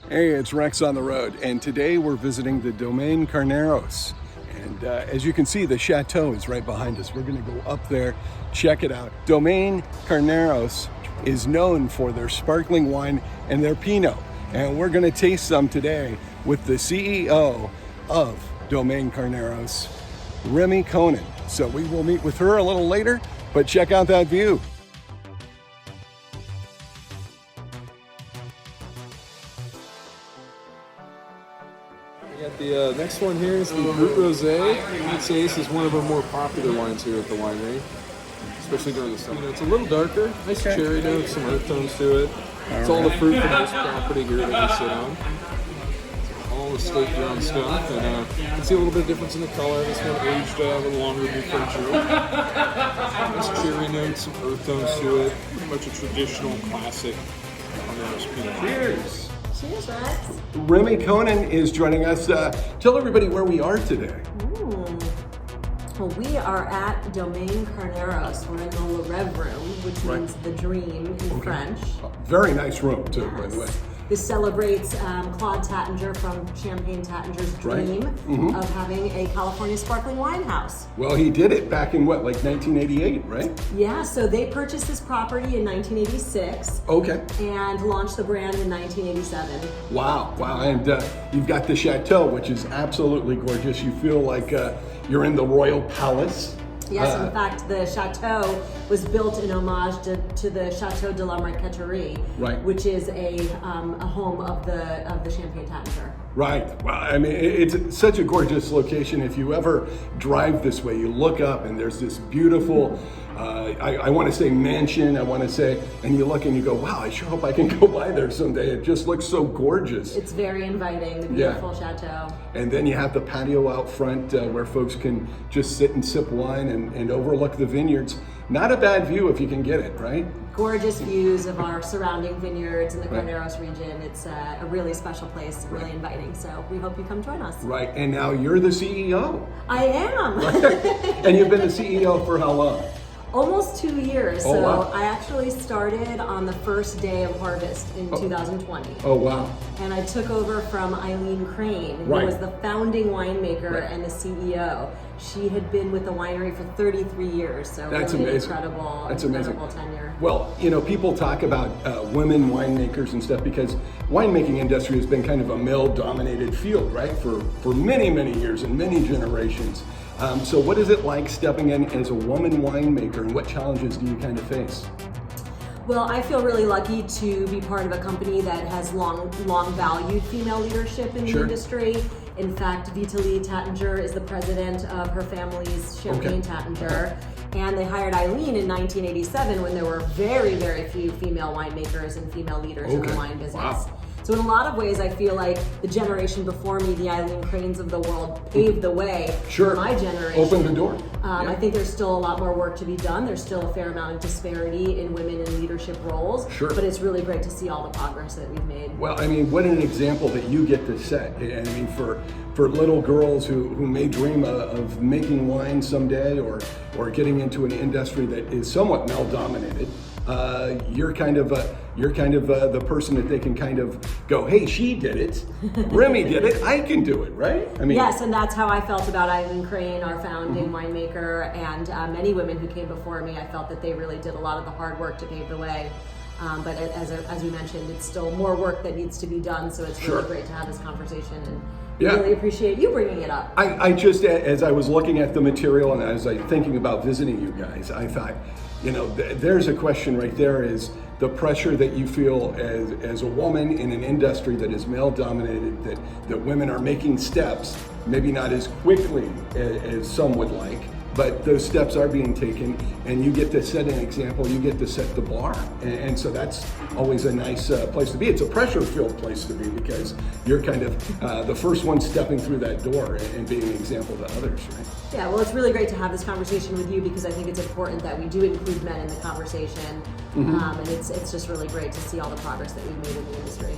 Hey, it's Rex on the road, and today we're visiting the Domaine Carneros. And as you can see, the chateau is right behind us. We're going to go up there, check it out. Domaine Carneros is known for their sparkling wine and their Pinot. And we're going to taste some today with the CEO of Domaine Carneros, Remy Conan. So we will meet with her a little later, but check out that view. We got the next one here is the Brut Rosé. I'd say this is one of our more popular wines here at the winery, especially during the summer. It's a little darker, nice cherry notes, some earth tones to it. It's all the fruit from this property here that we sit on. All the state-grown stuff, and you can see a little bit of difference in the color. This one aged a little longer than French oak. Nice cherry notes, some earth tones to it. Pretty much a traditional, classic Carneros Pinot. Cheers! Cheers, Rex. Remy Conan is joining us. Tell everybody where we are today. Well, we are at Domaine Carneros. We're in the Le Rêve room, which means the dream in French. Very nice room, too, by the way. This celebrates Claude Tattinger from Champagne Tattinger's dream of having a California sparkling wine house. Well, he did it back in what, like 1988, right? Yeah, so they purchased this property in 1986. Okay. And launched the brand in 1987. Wow. And you've got the chateau, which is absolutely gorgeous. You feel like you're in the royal palace. Yes, in fact, the chateau was built in homage to the Chateau de la Marqueterie, which is a home of the Champagne Tattinger. Right. Well, I mean, it's such a gorgeous location. If you ever drive this way, you look up and there's this beautiful, I want to say mansion, and you look and you go, wow, I sure hope I can go by there someday. It just looks so gorgeous. It's very inviting, the beautiful chateau. And then you have the patio out front where folks can just sit and sip wine and overlook the vineyards. Not a bad view if you can get it, right? Gorgeous views of our surrounding vineyards in the Carneros region. It's a really special place, really inviting. So we hope you come join us. Right, and now you're the CEO. I am. And you've been the CEO for how long? Almost 2 years. Oh, so wow. I actually started on the first day of harvest in 2020. Oh, wow. And I took over from Eileen Crane, who was the founding winemaker and the CEO. She had been with the winery for 33 years, so that's really amazing. Incredible tenure. Well, you know, people talk about women winemakers and stuff because winemaking industry has been kind of a male-dominated field, right, for many, many years and many generations. So what is it like stepping in as a woman winemaker, and what challenges do you kind of face? Well, I feel really lucky to be part of a company that has long valued female leadership in the industry. In fact, Vitaly Tattinger is the president of her family's Champagne Tattinger. And they hired Eileen in 1987 when there were very, very few female winemakers and female leaders in the wine business. Wow. So in a lot of ways, I feel like the generation before me, the Eileen Cranes of the world, paved the way for my generation. Opened the door. I think there's still a lot more work to be done. There's still a fair amount of disparity in women in leadership roles. But it's really great to see all the progress that we've made. Well, I mean, what an example that you get to set. I mean, for little girls who may dream of making wine someday or getting into an industry that is somewhat male-dominated, you're kind of the person that they can kind of go, hey, she did it, Remy did it, I can do it, right? I mean, yes, and that's how I felt about Eileen Crane, our founding winemaker, and many women who came before me. I felt that they really did a lot of the hard work to pave the way. But as you mentioned, it's still more work that needs to be done. So it's really great to have this conversation, and really appreciate you bringing it up. I just, as I was looking at the material and as I was thinking about visiting you guys, I thought, you know, there's a question right there, is the pressure that you feel as a woman in an industry that is male dominated, that women are making steps, maybe not as quickly as some would like, but those steps are being taken, and you get to set an example, you get to set the bar. And so that's always a nice place to be. It's a pressure-filled place to be because you're kind of the first one stepping through that door and being an example to others, right? Yeah, well, it's really great to have this conversation with you because I think it's important that we do include men in the conversation. And it's just really great to see all the progress that we've made in the industry.